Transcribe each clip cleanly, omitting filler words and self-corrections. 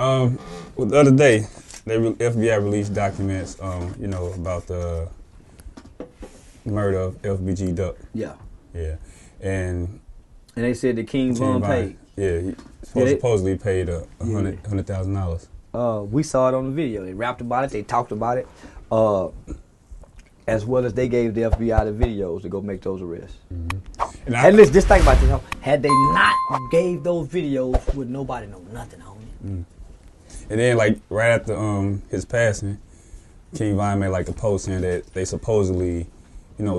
Well, the other day, FBI released documents, about the murder of FBG Duck. Yeah. Yeah, and they said that King Von paid. Yeah, he supposedly paid $100,000. We saw it on the video. They rapped about it. They talked about it, as well as they gave the FBI the videos to go make those arrests. Mm-hmm. And listen, just think about this. Had they not gave those videos, would nobody know nothing on it. Mm. And then, like, right after his passing, King Von made like a post saying that they supposedly,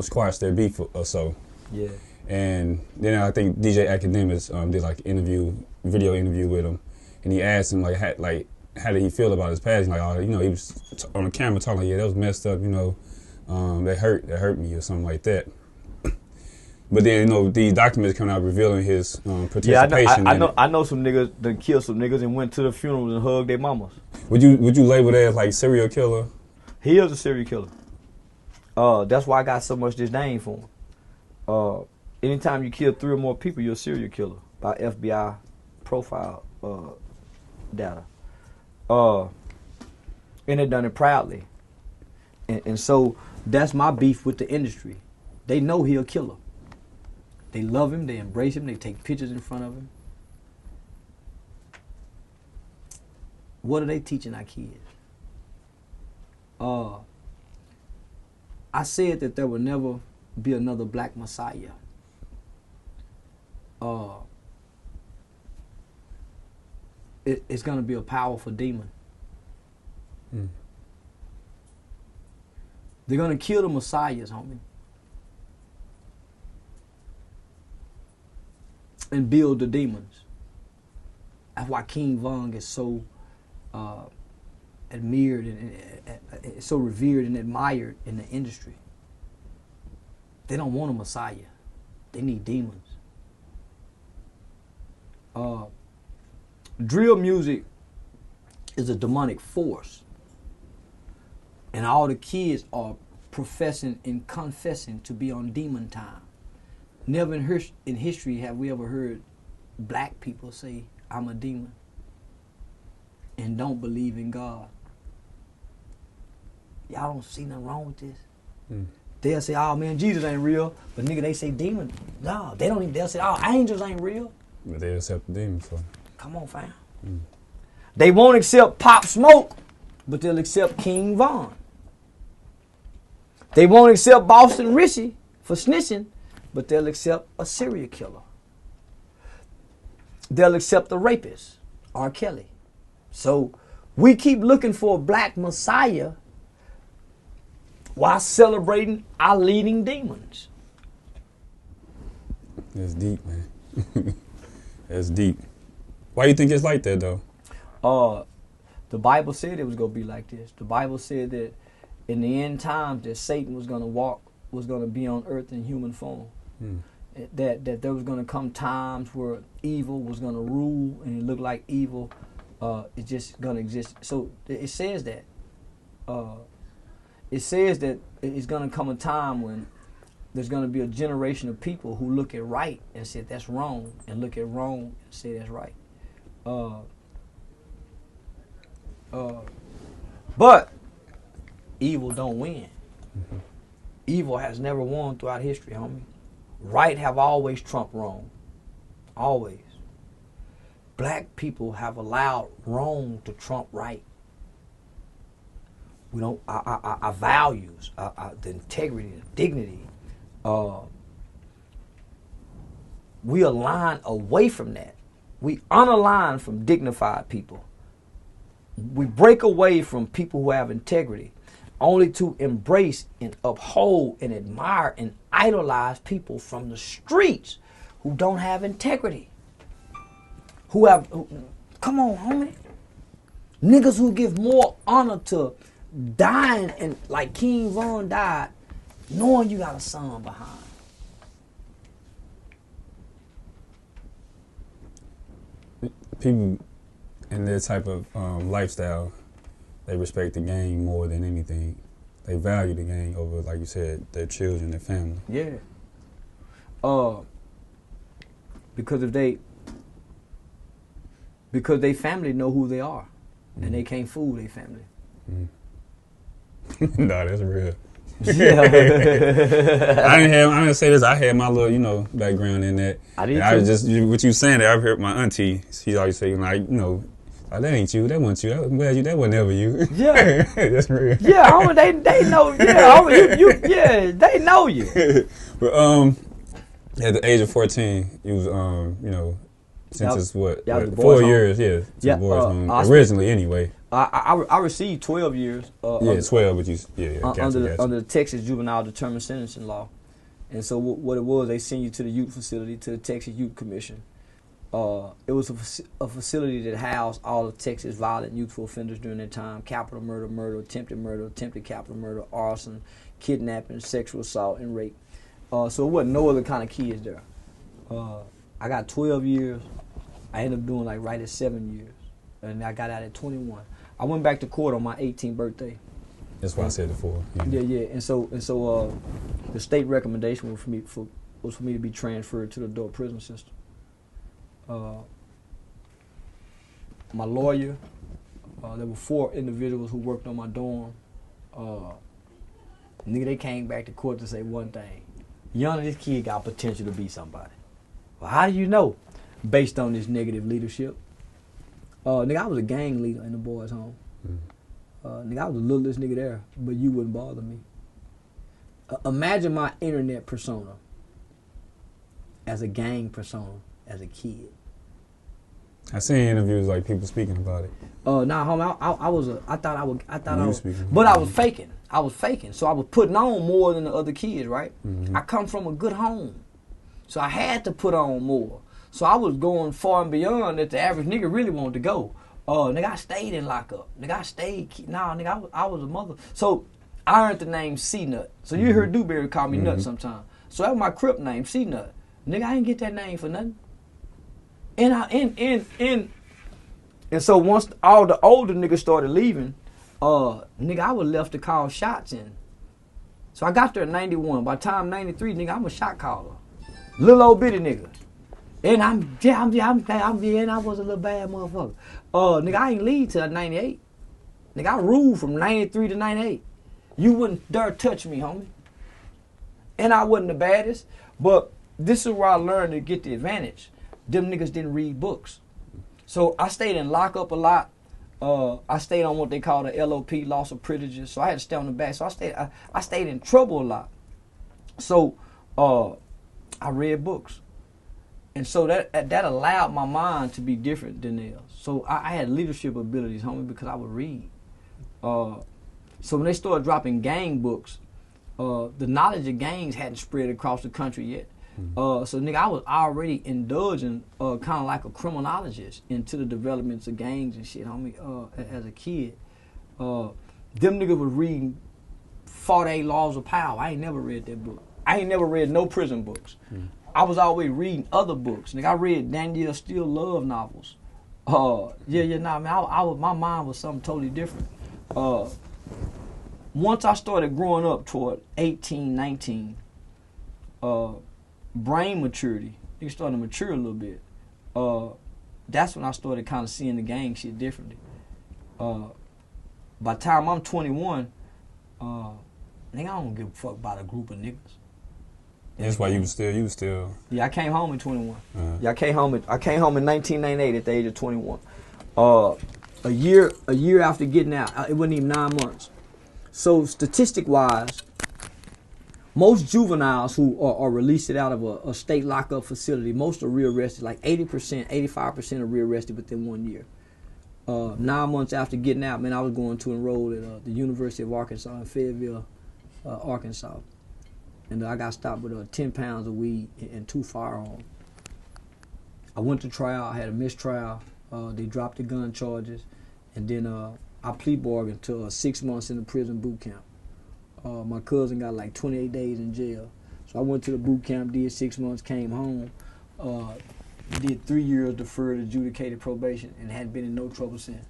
squashed their beef or so. Yeah. And then I think DJ Academics did like video interview with him, and he asked him how did he feel about his passing? Like, he was on the camera talking like, yeah, that was messed up, that hurt me or something like that. But then, these documents coming out revealing his participation. Yeah, I know some niggas that killed some niggas and went to the funerals and hugged their mamas. Would you label that as like serial killer? He is a serial killer. That's why I got so much disdain for him. Anytime you kill 3 or more people, you're a serial killer by FBI profile data. And they done it proudly. And so that's my beef with the industry. They know he a killer. They love him, they embrace him, they take pictures in front of him. What are they teaching our kids? I said that there will never be another black messiah. It's going to be a powerful demon. Mm. They're going to kill the messiahs, homie. And build the demons. That's why King Von is so admired and so revered and admired in the industry. They don't want a messiah. They need demons. Drill music is a demonic force. And all the kids are professing and confessing to be on demon time. Never in history have we ever heard black people say, I'm a demon, and don't believe in God. Y'all don't see nothing wrong with this? Mm. They'll say, oh man, Jesus ain't real, but nigga, they say demon. No, they don't even, they'll say, oh, angels ain't real. But they accept the demons, so. Come on, fam. Mm. They won't accept Pop Smoke, but they'll accept King Von. They won't accept Boston Richie for snitching, but they'll accept a serial killer. They'll accept the rapist, R. Kelly. So we keep looking for a black messiah while celebrating our leading demons. That's deep, man. That's deep. Why do you think it's like that, though? The Bible said it was going to be like this. The Bible said that in the end times that Satan was going to be on earth in human form. Hmm. That there was going to come times where evil was going to rule, and it looked like evil is just going to exist. So it says that. It says that it's going to come a time when there's going to be a generation of people who look at right and say that's wrong, and look at wrong and say that's right. But evil don't win. Mm-hmm. Evil has never won throughout history, homie. Right have always trumped wrong. Always. Black people have allowed wrong to trump right. We don't, our values, the integrity, the dignity, we align away from that. We unalign from dignified people. We break away from people who have integrity, only to embrace and uphold and admire and idolize people from the streets who don't have integrity. Come on, homie. Niggas who give more honor to dying and like King Von died, knowing you got a son behind. People in their type of lifestyle, they respect the game more than anything. They value the game over, like you said, their children, their family. Yeah. Because they family know who they are. and they can't fool their family. Nah, that's real. Yeah. I didn't say this. I had my little, background in that. I did and too. I was just what you saying. I've heard my auntie. She always say like, oh, that ain't you. That wasn't you. I'm glad that wasn't ever you. Yeah. That's real. Yeah, homie, they know. Yeah, homie, yeah, they know you. But at the age of 14, you was sentenced what? 4 years? Yeah, to the boys' home. Originally, anyway. I received 12 years. 12, but under the Texas Juvenile Determined Sentencing Law, and so what it was, they send you to the youth facility, to the Texas Youth Commission. It was a facility that housed all of Texas violent youthful offenders during their time: capital murder, attempted capital murder, arson, kidnapping, sexual assault, and rape. So it wasn't no other kind of kids there. I got 12 years. I ended up doing right at 7 years, and I got out at 21. I went back to court on my 18th birthday. That's why I said the 4. Yeah. And so the state recommendation was for me to be transferred to the adult prison system. My lawyer, there were 4 individuals who worked on my dorm. They came back to court to say one thing: this kid got potential to be somebody. Well, how do you know? Based on this negative leadership. I was a gang leader in the boys' home. I was the littlest nigga there, but you wouldn't bother me. Imagine my internet persona as a gang persona as a kid. I seen interviews people speaking about it. Homie, I was faking. So I was putting on more than the other kids, right? Mm-hmm. I come from a good home, so I had to put on more. So I was going far and beyond that the average nigga really wanted to go. I stayed in lockup. I was a mother. So I earned the name C-Nut. So you heard Dewberry call me Nut sometimes. So that was my crip name, C-Nut. Nigga, I didn't get that name for nothing. And so once all the older niggas started leaving, I was left to call shots in. So I got there in 91. By the time 93, I'm a shot caller. Little old bitty nigga. And I was a little bad motherfucker. I ain't leave till 98. I ruled from 93 to 98. You wouldn't dare touch me, homie. And I wasn't the baddest, but this is where I learned to get the advantage. Them niggas didn't read books. So I stayed in lockup a lot. I stayed on what they call the LOP, loss of privileges. So I had to stay on the back. So I stayed in trouble a lot. So I read books. And so that allowed my mind to be different than theirs. So I had leadership abilities, homie, because I would read. So when they started dropping gang books, the knowledge of gangs hadn't spread across the country yet. So I was already indulging kind of like a criminologist into the developments of gangs and shit, homie, as a kid. Them niggas was reading 48 Laws of Power. I ain't never read that book. I ain't never read no prison books. I was always reading other books. I read Danielle Steele love novels. My mind was something totally different. Once I started growing up toward 18, 19, brain maturity, you started to mature a little bit. That's when I started kind of seeing the gang shit differently. By the time I'm 21, I don't give a fuck about a group of niggas. That's why you was still. Yeah, I came home in 21. Uh-huh. Yeah, I came home in 1998 at the age of 21. A year after getting out, it wasn't even 9 months. So statistic-wise, most juveniles who are released out of a state lockup facility, most are rearrested. Like 80%, 85% are rearrested within 1 year. 9 months after getting out, man, I was going to enroll at the University of Arkansas in Fayetteville, Arkansas. And I got stopped with 10 pounds of weed and 2 firearms. I went to trial. I had a mistrial. They dropped the gun charges. And then I plea bargained to 6 months in the prison boot camp. My cousin got like 28 days in jail. So I went to the boot camp, did 6 months, came home, did 3 years deferred adjudicated probation, and hadn't been in no trouble since.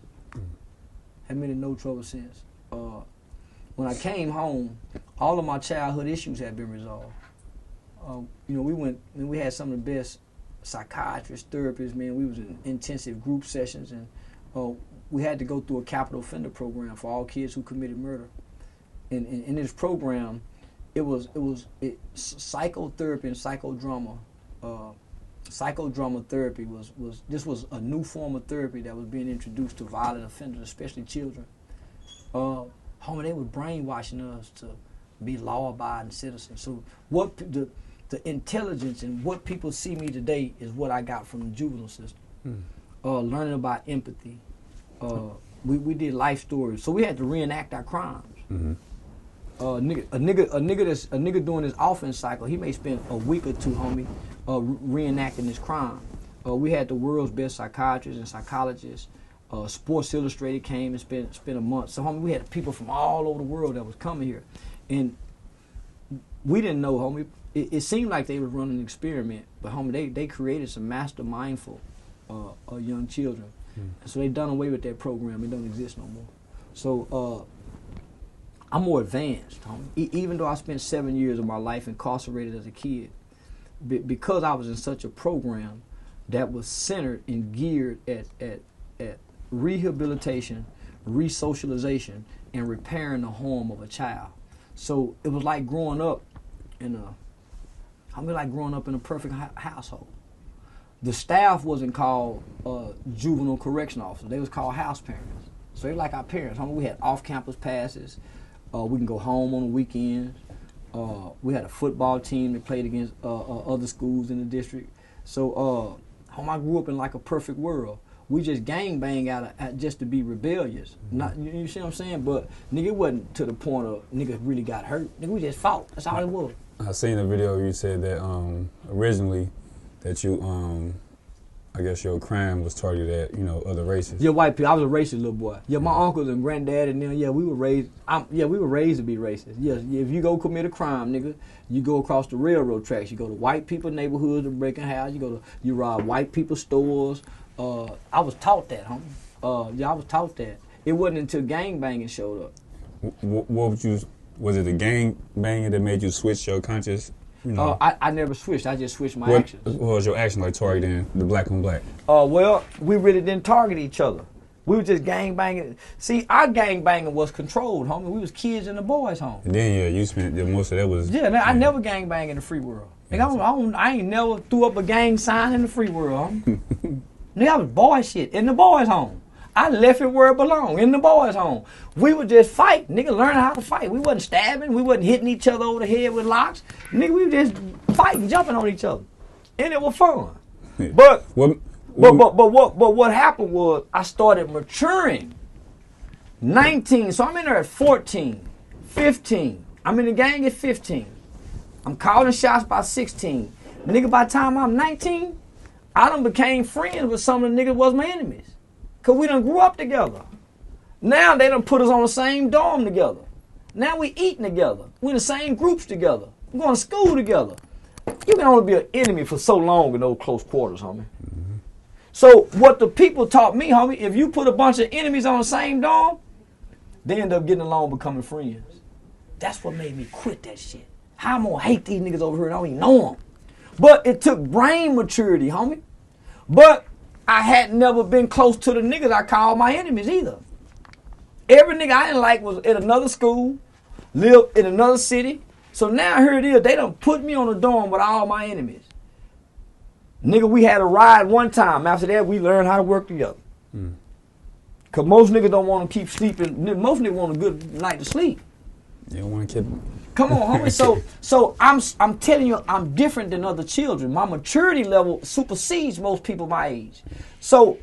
When I came home, all of my childhood issues had been resolved. We had some of the best psychiatrists, therapists, man. We was in intensive group sessions, and we had to go through a capital offender program for all kids who committed murder. And in this program, it was psychotherapy and psychodrama. Psychodrama therapy was a new form of therapy that was being introduced to violent offenders, especially children. Homie, they were brainwashing us to be law-abiding citizens. So what the intelligence and what people see me today is what I got from the juvenile system. Learning about empathy. We did life stories, so we had to reenact our crimes. A nigga doing his offense cycle, he may spend a week or two, homie, reenacting his crime. We had the world's best psychiatrists and psychologists. Sports Illustrated came and spent a month. So, homie, we had people from all over the world that was coming here, and we didn't know, homie. It seemed like they were running an experiment, but homie, they created some master mindful young children. So they done away with that program. It don't exist no more. So I'm more advanced, homie. Even though I spent 7 years of my life incarcerated as a kid, because I was in such a program that was centered and geared at rehabilitation, resocialization, and repairing the home of a child. So it was like growing up in a perfect household. The staff wasn't called juvenile correction officers. They was called house parents. So they were like our parents. Homie, we had off-campus passes. We can go home on the weekends. We had a football team that played against other schools in the district. So I grew up in like a perfect world. We just gangbang out just to be rebellious. Not, you see what I'm saying? But nigga, it wasn't to the point of niggas really got hurt. Nigga, we just fought. That's all it was. I seen a video where you said that originally that you I guess your crime was targeted at, other races. Yeah, white people. I was a racist little boy. Yeah, my uncles and granddad and them, we were raised. We were raised to be racist. Yeah, if you go commit a crime, nigga, you go across the railroad tracks. You go to white people neighborhoods and breaking houses. You rob white people's stores. I was taught that, homie. I was taught that. It wasn't until gangbanging showed up. Was it the gang banging that made you switch your conscious? I never switched. I just switched my actions. What was your action like targeting the black on black? Well, we really didn't target each other. We were just gang banging. See, our gang banging was controlled, homie. We was kids in the boys' home. And then you spent most of that was. Yeah, man, I never gang bang in the free world. Nigga, I ain't never threw up a gang sign in the free world, homie. Nigga, I was boy shit in the boys' home. I left it where it belonged, in the boys' home. We would just fight. Nigga, learn how to fight. We wasn't stabbing. We wasn't hitting each other over the head with locks. Nigga, we were just fighting, jumping on each other. And it was fun. But what happened was I started maturing. 19, so I'm in there at 14, 15. I'm in the gang at 15. I'm calling shots by 16. Nigga, by the time I'm 19, I done became friends with some of the niggas was my enemies. Because we done grew up together. Now they done put us on the same dorm together. Now we eating together. We in the same groups together. We going to school together. You can only be an enemy for so long in those close quarters, homie. Mm-hmm. So what the people taught me, homie, if you put a bunch of enemies on the same dorm, they end up getting along, becoming friends. That's what made me quit that shit. How I'm going to hate these niggas over here and I don't even know them. But it took brain maturity, homie. But I had never been close to the niggas I called my enemies either. Every nigga I didn't like was at another school, lived in another city. So now here it is, they done put me on a dorm with all my enemies. Nigga, we had a ride one time. After that, we learned how to work together. Because most niggas don't want to keep sleeping. Most niggas want a good night to sleep. You don't want to keep... Come on, homie. So I'm telling you, I'm different than other children. My maturity level supersedes most people my age. So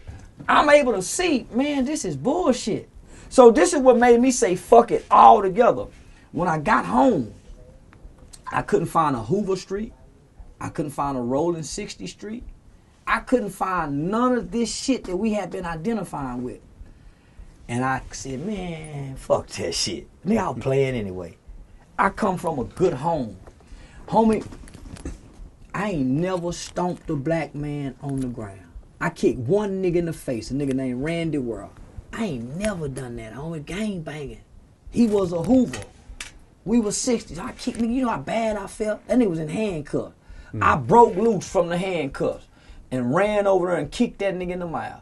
I'm able to see, man, this is bullshit. So this is what made me say fuck it all together. When I got home, I couldn't find a Hoover Street. I couldn't find a Rolling 60 Street. I couldn't find none of this shit that we had been identifying with. And I said, man, fuck that shit. Nigga, I was playing anyway. I come from a good home. Homie, I ain't never stomped a black man on the ground. I kicked one nigga in the face, a nigga named Randy World. I ain't never done that, homie. Gang banging. He was a Hoover. We was 60s. I kicked nigga, you know how bad I felt? That nigga was in handcuffs. I broke loose from the handcuffs and ran over there and kicked that nigga in the mouth.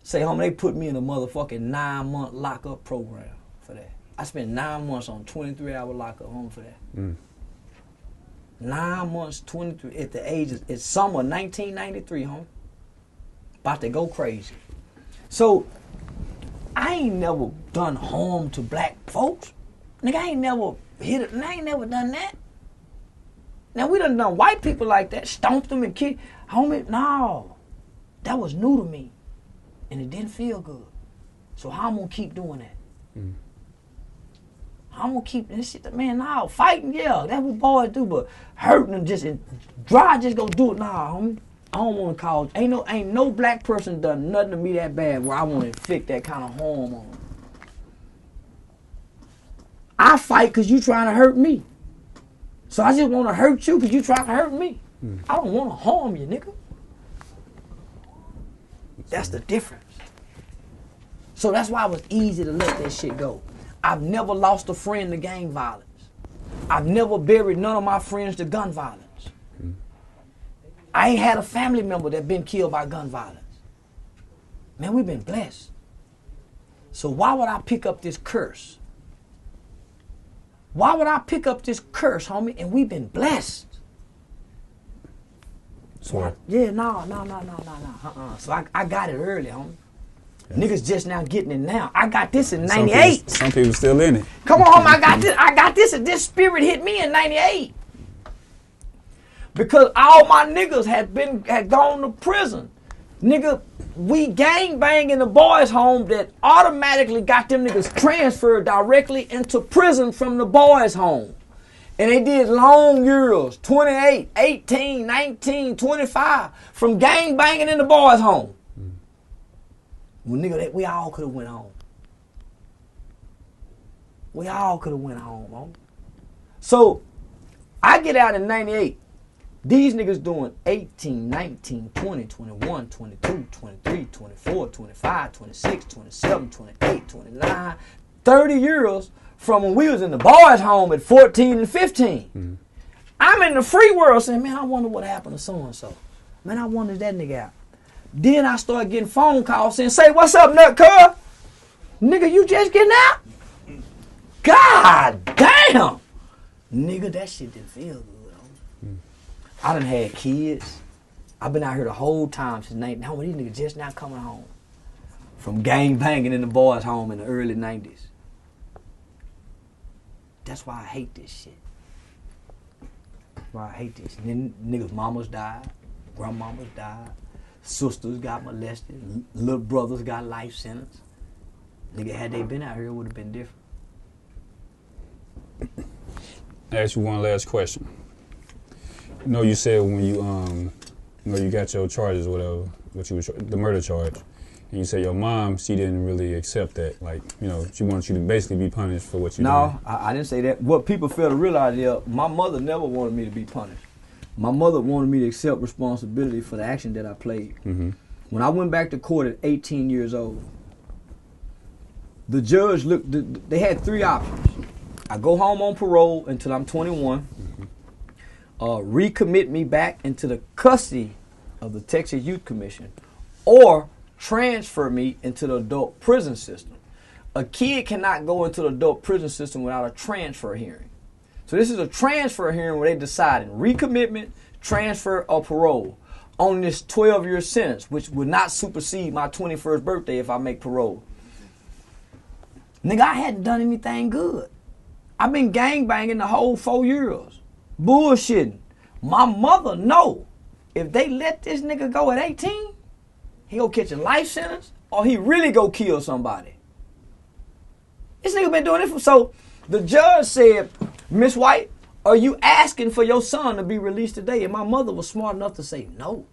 Say, homie, they put me in a motherfucking 9-month lockup program for that. I spent 9 months on 23-hour lockup home for that. 9 months, 23, at the age of, it's summer 1993, homie. About to go crazy. So, I ain't never done harm to black folks. Nigga, I ain't never hit it, and I ain't never done that. Now, we done white people like that, stomped them and kicked. Homie, no. That was new to me. And it didn't feel good. So how I'm gonna keep doing that? How I'm gonna keep this shit, man, no, fighting, yeah, that's what boys do, but hurting them just, dry just go do it, nah, homie. I don't wanna cause, ain't no black person done nothing to me that bad where I wanna inflict that kind of harm on them. I fight cause you trying to hurt me. So I just wanna hurt you cause you trying to hurt me. I don't wanna harm you, nigga. That's the difference. So that's why it was easy to let that shit go. I've never lost a friend to gang violence. I've never buried none of my friends to gun violence. I ain't had a family member that been killed by gun violence. Man, we've been blessed. So why would I pick up this curse? Why would I pick up this curse, homie? And we've been blessed. So yeah, no. So I got it early, homie. Yes. Niggas just now getting it now. I got this in 98. Some people still in it. Come on, homie, I got this, and this spirit hit me in 98. Because all my niggas had gone to prison. Nigga, we gang bang in the boys' home that automatically got them niggas transferred directly into prison from the boys' home. And they did long years, 28, 18, 19, 25, from gang banging in the boys' home. Well, nigga, we all could have went home. We all could have went home, homie. So, I get out in 98. These niggas doing 18, 19, 20, 21, 22, 23, 24, 25, 26, 27, 28, 29, 30 years from when we was in the boys' home at 14 and 15. I'm in the free world saying, man, I wonder what happened to so-and-so. Man, I wonder that nigga out. Then I started getting phone calls saying, say, what's up, nut cuz? Nigga, you just getting out? God damn. Nigga, that shit didn't feel good. I done had kids. I've been out here the whole time since 19. Now these niggas just now coming home from gang banging in the boys' home in the early 90s. That's why I hate this shit. That's why I hate this. And then niggas' mamas died, grandmamas died, sisters got molested, little brothers got life sentence. Nigga, had they been out here, it would have been different. I ask you one last question. You know, you said when you got your charges or whatever, the murder charge, and you said your mom, she didn't really accept that. Like, you know, she wanted you to basically be punished for what you did. No, I didn't say that. What people fail to realize is my mother never wanted me to be punished. My mother wanted me to accept responsibility for the action that I played. When I went back to court at 18 years old, the judge looked, they had three options. I go home on parole until I'm 21, recommit me back into the custody of the Texas Youth Commission, or transfer me into the adult prison system. A kid cannot go into the adult prison system without a transfer hearing. So this is a transfer hearing where they decided recommitment, transfer, or parole on this 12-year sentence, which would not supersede my 21st birthday if I make parole. Nigga, I hadn't done anything good. I've been gangbanging the whole 4 years. Bullshitting. My mother know if they let this nigga go at 18, he go catch a life sentence or he really go kill somebody. This nigga been doing it so the judge said, Miss White, are you asking for your son to be released today? And my mother was smart enough to say, no.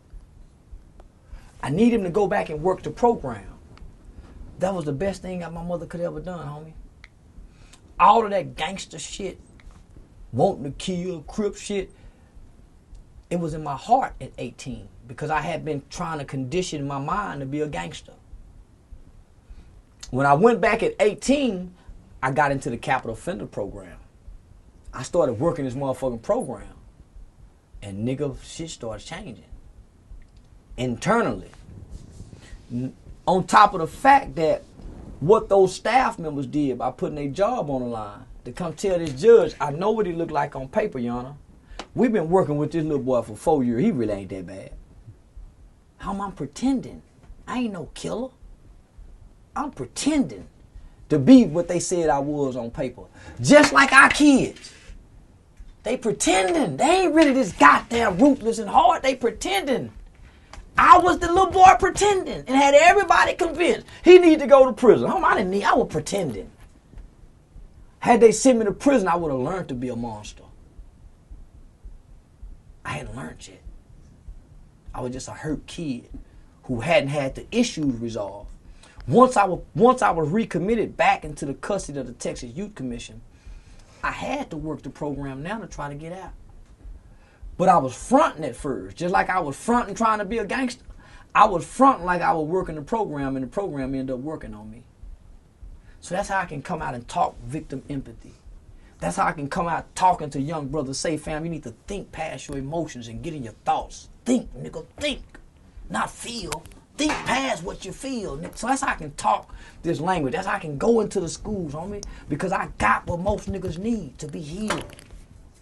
I need him to go back and work the program. That was the best thing that my mother could ever done, homie. All of that gangster shit, wanting to kill, crip shit, it was in my heart at 18 because I had been trying to condition my mind to be a gangster. When I went back at 18, I got into the capital offender program. I started working this motherfucking program. And nigga, shit started changing. Internally. On top of the fact that what those staff members did by putting their job on the line to come tell this judge, I know what he looked like on paper, Your Honor. We've been working with this little boy for 4 years. He really ain't that bad. How am I pretending? I ain't no killer. I'm pretending to be what they said I was on paper. Just like our kids. They pretending. They ain't really this goddamn ruthless and hard. They pretending. I was the little boy pretending and had everybody convinced he need to go to prison. I was pretending. Had they sent me to prison, I would have learned to be a monster. I hadn't learned yet. I was just a hurt kid who hadn't had the issues resolved. Once I was recommitted back into the custody of the Texas Youth Commission, I had to work the program now to try to get out. But I was fronting at first, just like I was fronting trying to be a gangster. I was fronting like I was working the program, and the program ended up working on me. So that's how I can come out and talk victim empathy. That's how I can come out talking to young brothers. Say, fam, you need to think past your emotions and get in your thoughts. Think, nigga, think. Not feel. Think past what you feel, nigga. So that's how I can talk this language. That's how I can go into the schools, homie. Because I got what most niggas need to be healed,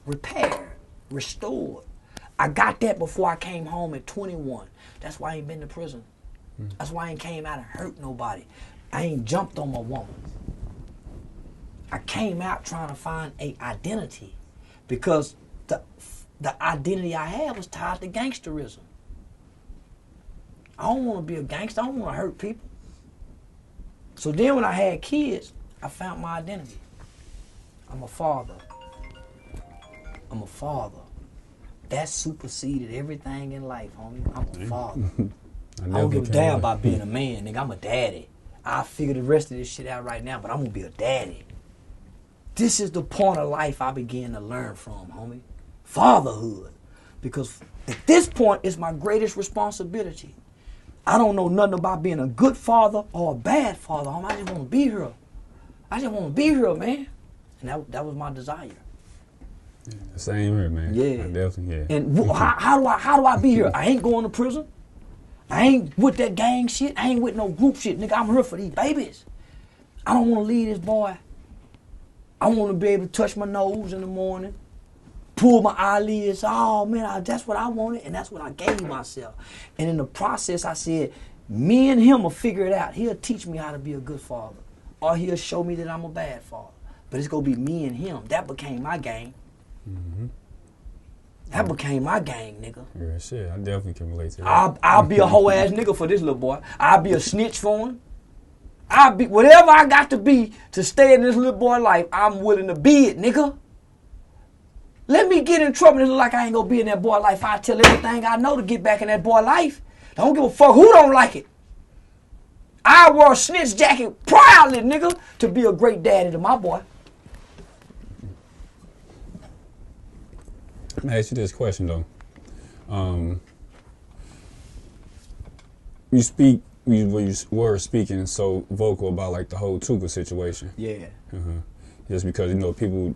repaired, restored. I got that before I came home at 21. That's why I ain't been to prison. That's why I ain't came out and hurt nobody. I ain't jumped on my woman. I came out trying to find a identity because the identity I had was tied to gangsterism. I don't want to be a gangster. I don't want to hurt people. So then when I had kids, I found my identity. I'm a father. I'm a father. That superseded everything in life, homie. I'm a father. I don't give a damn about being a man, nigga. I'm a daddy. I'll figure the rest of this shit out right now, but I'm going to be a daddy. This is the point of life I began to learn from, homie. Fatherhood. Because at this point, it's my greatest responsibility. I don't know nothing about being a good father or a bad father, homie. I just want to be here. I just want to be here, man. And that was my desire. Yeah, same here, man. Yeah. I definitely, yeah. And how do I be here? I ain't going to prison. I ain't with that gang shit. I ain't with no group shit. Nigga, I'm here for these babies. I don't want to leave this boy. I want to be able to touch my nose in the morning, pull my eyelids. Oh, man, that's what I wanted, and that's what I gave myself. And in the process, I said, me and him will figure it out. He'll teach me how to be a good father, or he'll show me that I'm a bad father. But it's going to be me and him. That became my gang. Mm-hmm. That became my gang, nigga. Yeah, shit, I definitely can relate to that. I'll be a hoe ass nigga for this little boy. I'll be a snitch for him. I'll be whatever I got to be to stay in this little boy life. I'm willing to be it, nigga. Let me get in trouble and it look like I ain't gonna be in that boy life. I tell everything I know to get back in that boy life. Don't give a fuck who don't like it. I wear a snitch jacket proudly, nigga, to be a great daddy to my boy. Let me ask you this question though. You were speaking so vocal about like the whole Tooka situation. Yeah. Just because people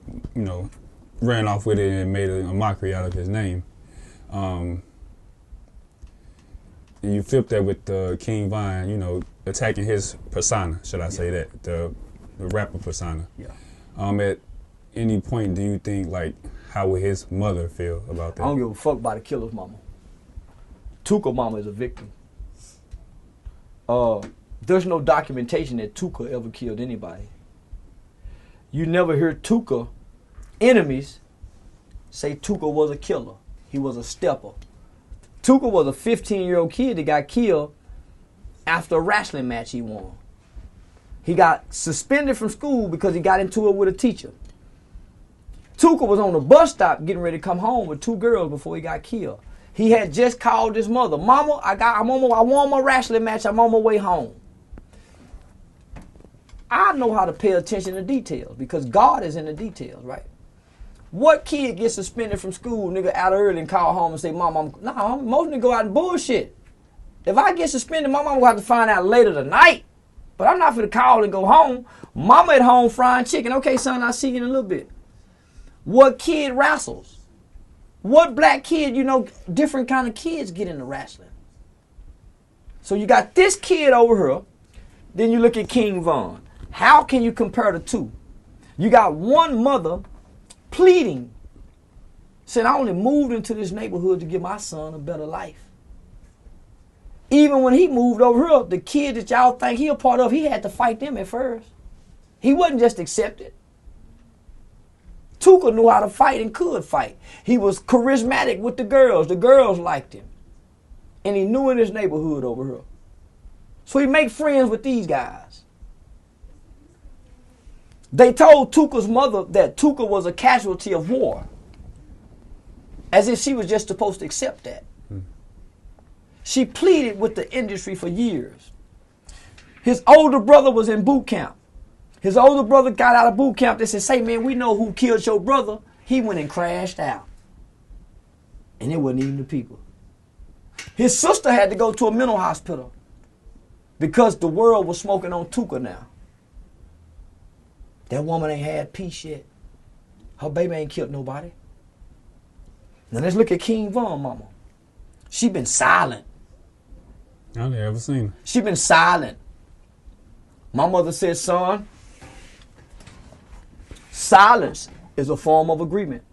ran off with it and made a mockery out of his name. And you flipped that with King Vine, attacking his persona. Should I say that the rapper persona? Yeah. At any point, do you think like? How would his mother feel about that? I don't give a fuck about the killer's mama. Tooka mama is a victim. There's no documentation that Tooka ever killed anybody. You never hear Tooka enemies say Tooka was a killer. He was a stepper. Tooka was a 15-year-old kid that got killed after a wrestling match he won. He got suspended from school because he got into it with a teacher. Tooka was on the bus stop getting ready to come home with 2 girls before he got killed. He had just called his mother, Mama, I won my wrestling match, I'm on my way home. I know how to pay attention to details because God is in the details, right? What kid gets suspended from school, nigga, out early and call home and say, Mom, most niggas go out and bullshit. If I get suspended, my mama will have to find out later tonight. But I'm not finna call and go home. Mama at home frying chicken. Okay, son, I'll see you in a little bit. What kid wrestles? What black kid, different kind of kids get into wrestling? So you got this kid over here. Then you look at King Von. How can you compare the two? You got one mother pleading, said, I only moved into this neighborhood to give my son a better life. Even when he moved over here, the kid that y'all think he a part of, he had to fight them at first. He wasn't just accepted. Tooka knew how to fight and could fight. He was charismatic with the girls. The girls liked him. And he knew in his neighborhood over here. So he made friends with these guys. They told Tooka's mother that Tooka was a casualty of war. As if she was just supposed to accept that. She pleaded with the industry for years. His older brother was in boot camp. His older brother got out of boot camp. They said, say, man, we know who killed your brother. He went and crashed out. And it wasn't even the people. His sister had to go to a mental hospital because the world was smoking on Tooka now. That woman ain't had peace yet. Her baby ain't killed nobody. Now let's look at King Von mama. She been silent. I ain't ever seen her. She been silent. My mother said, son, silence is a form of agreement.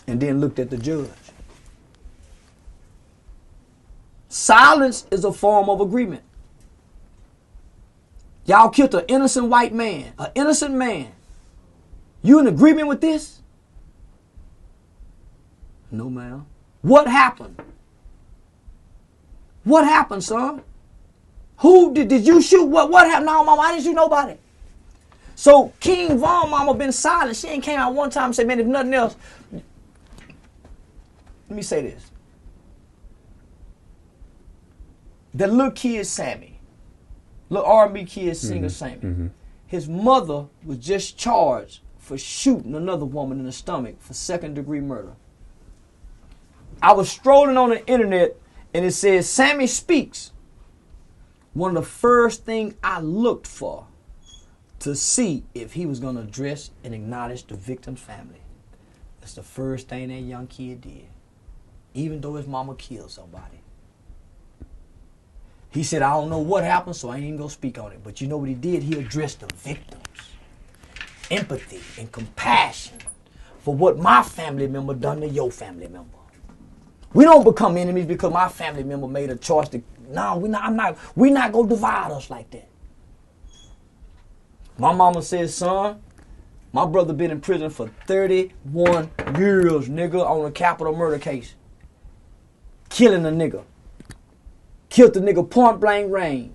And then looked at the judge. Silence is a form of agreement. Y'all killed an innocent white man, an innocent man. You in agreement with this? No, ma'am. What happened? What happened, son? Who did you shoot? What happened? No, mama, I didn't shoot nobody. So King Von mama been silent. She ain't came out one time and said, man, if nothing else, let me say this. The little kid Sammy, little R&B kid singer Sammy, his mother was just charged for shooting another woman in the stomach for second-degree murder. I was strolling on the internet and it says Sammy speaks. One of the first things I looked for to see if he was going to address and acknowledge the victim's family. That's the first thing that young kid did, even though his mama killed somebody. He said, I don't know what happened, so I ain't even going to speak on it. But you know what he did? He addressed the victims. Empathy and compassion for what my family member done to your family member. We don't become enemies because my family member made a choice to, no, we're not going to divide us like that. My mama said, son, my brother been in prison for 31 years, nigga, on a capital murder case. Killing a nigga. Killed the nigga point blank range.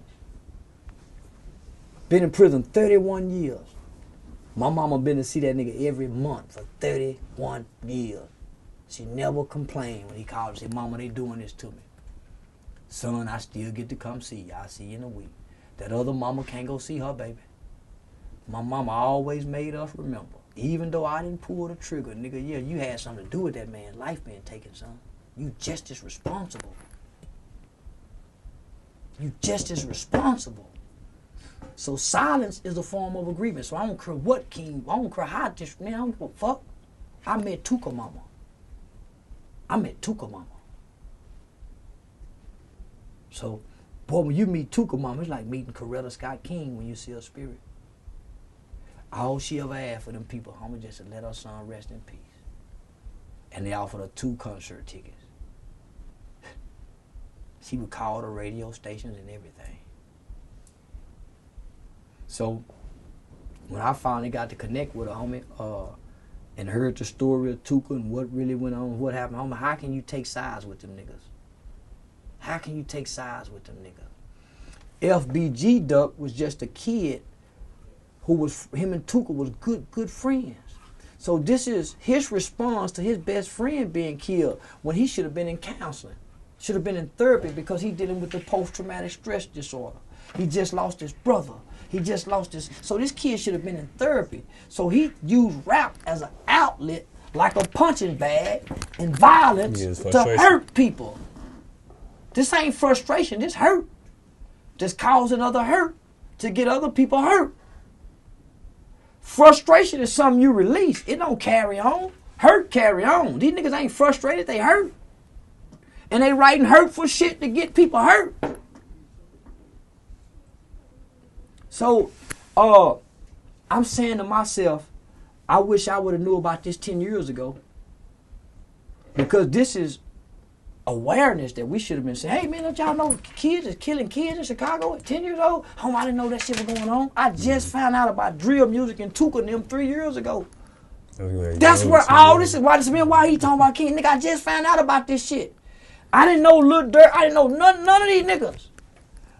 Been in prison 31 years. My mama been to see that nigga every month for 31 years. She never complained when he called and said, mama, they doing this to me. Son, I still get to come see you. I'll see you in a week. That other mama can't go see her baby. My mama always made us remember. Even though I didn't pull the trigger, nigga, yeah, you had something to do with that man's life being taken, son. You just as responsible. You just as responsible. So silence is a form of agreement. So I don't care what king, I don't care how just, man, I don't give a fuck. I met Tooka mama. I met Tooka mama. So, boy, when you meet Tooka mama, it's like meeting Coretta Scott King when you see her spirit. All she ever asked for them people, homie, just to let her son rest in peace. And they offered her 2 concert tickets. She would call the radio stations and everything. So, when I finally got to connect with her, homie, and heard the story of Tooka and what really went on, what happened, homie, how can you take sides with them niggas? How can you take sides with them niggas? FBG Duck was just a kid who was, him and Tooka was good friends. So this is his response to his best friend being killed when he should have been in counseling. Should have been in therapy because he dealing with the post-traumatic stress disorder. He just lost his brother. He just lost his, so this kid should have been in therapy. So he used rap as an outlet, like a punching bag, and violence to hurt people. This ain't frustration, this hurt. Just causing other hurt to get other people hurt. Frustration is something you release. It don't carry on. Hurt carry on. These niggas ain't frustrated, they hurt. And they writing hurtful shit to get people hurt. So, I'm saying to myself, I wish I would have knew about this 10 years ago. Because this is awareness that we should have been saying, hey man, don't y'all know kids is killing kids in Chicago at 10 years old? Oh, I didn't know that shit was going on. I just found out about drill music and Tooka and them 3 years ago. That's where all this is. Why he talking about kids? Nigga, I just found out about this shit. I didn't know Lil Durk. I didn't know none of these niggas.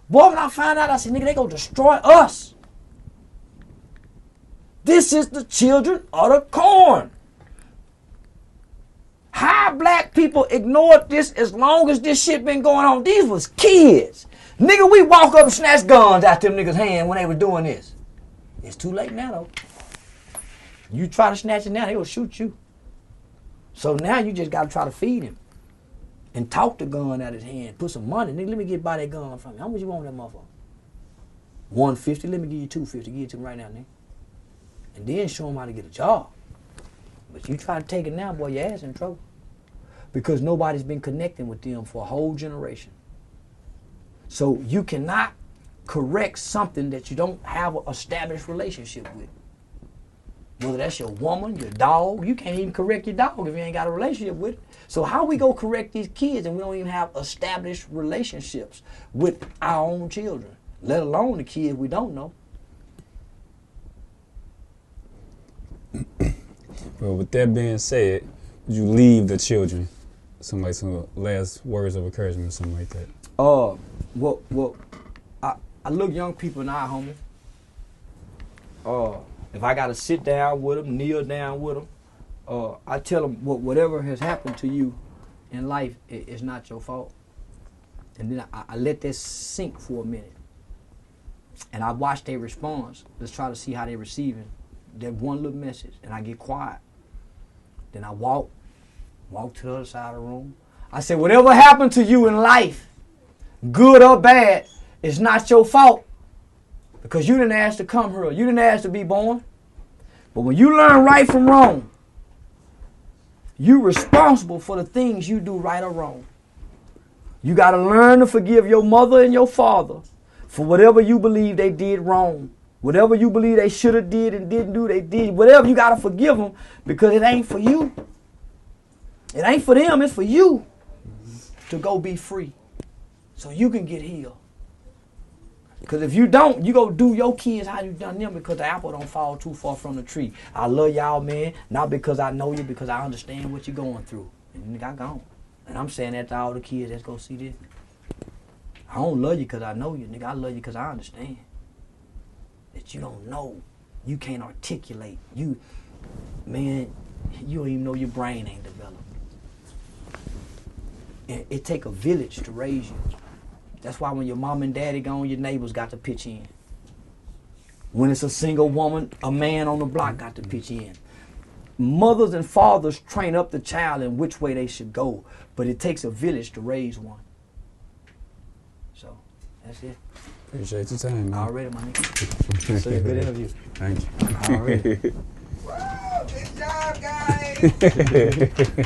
Boy, when I found out, I said, nigga, they gonna destroy us. This is the children of the corn. How black people ignored this as long as this shit been going on? These was kids. Nigga, we walk up and snatch guns out them niggas' hand when they were doing this. It's too late now, though. You try to snatch it now, they gonna shoot you. So now you just gotta try to feed him. And talk the gun out his hand. Put some money. Nigga, let me get by that gun from you. How much you want that motherfucker? $150, let me give you $250. Give it to him right now, nigga. And then show him how to get a job. But you try to take it now, boy, your ass in trouble. Because nobody's been connecting with them for a whole generation. So you cannot correct something that you don't have an established relationship with. Whether that's your woman, your dog, you can't even correct your dog if you ain't got a relationship with it. So how we go correct these kids and we don't even have established relationships with our own children, let alone the kids we don't know? Well, with that being said, would you leave the children some last words of encouragement or something like that? I look young people in the eye, homie. If I got to sit down with them, kneel down with them, I tell them whatever has happened to you in life is not your fault. And then I let that sink for a minute. And I watch their response. Let's try to see how they're receiving that one little message. And I get quiet. Then I walk to the other side of the room. I say, whatever happened to you in life, good or bad, is not your fault. Because you didn't ask to come here. You didn't ask to be born. But when you learn right from wrong, you're responsible for the things you do right or wrong. You got to learn to forgive your mother and your father for whatever you believe they did wrong. Whatever you believe they should have did and didn't do, they did. Whatever, you got to forgive them because it ain't for you. It ain't for them. It's for you to go be free so you can get healed. Because if you don't, you go do your kids how you done them because the apple don't fall too far from the tree. I love y'all, man, not because I know you, because I understand what you're going through. And nigga, I gone. And I'm saying that to all the kids that's go see this. I don't love you because I know you, nigga. I love you because I understand that you don't know. You can't articulate. Man, you don't even know your brain ain't developed. And it take a village to raise you. That's why when your mom and daddy gone, your neighbors got to pitch in. When it's a single woman, a man on the block got to pitch in. Mothers and fathers train up the child in which way they should go, but it takes a village to raise one. So, that's it. Appreciate your time, man. Already, my nigga. It's a good interview. Thank you. Already. Wow, good job, guys.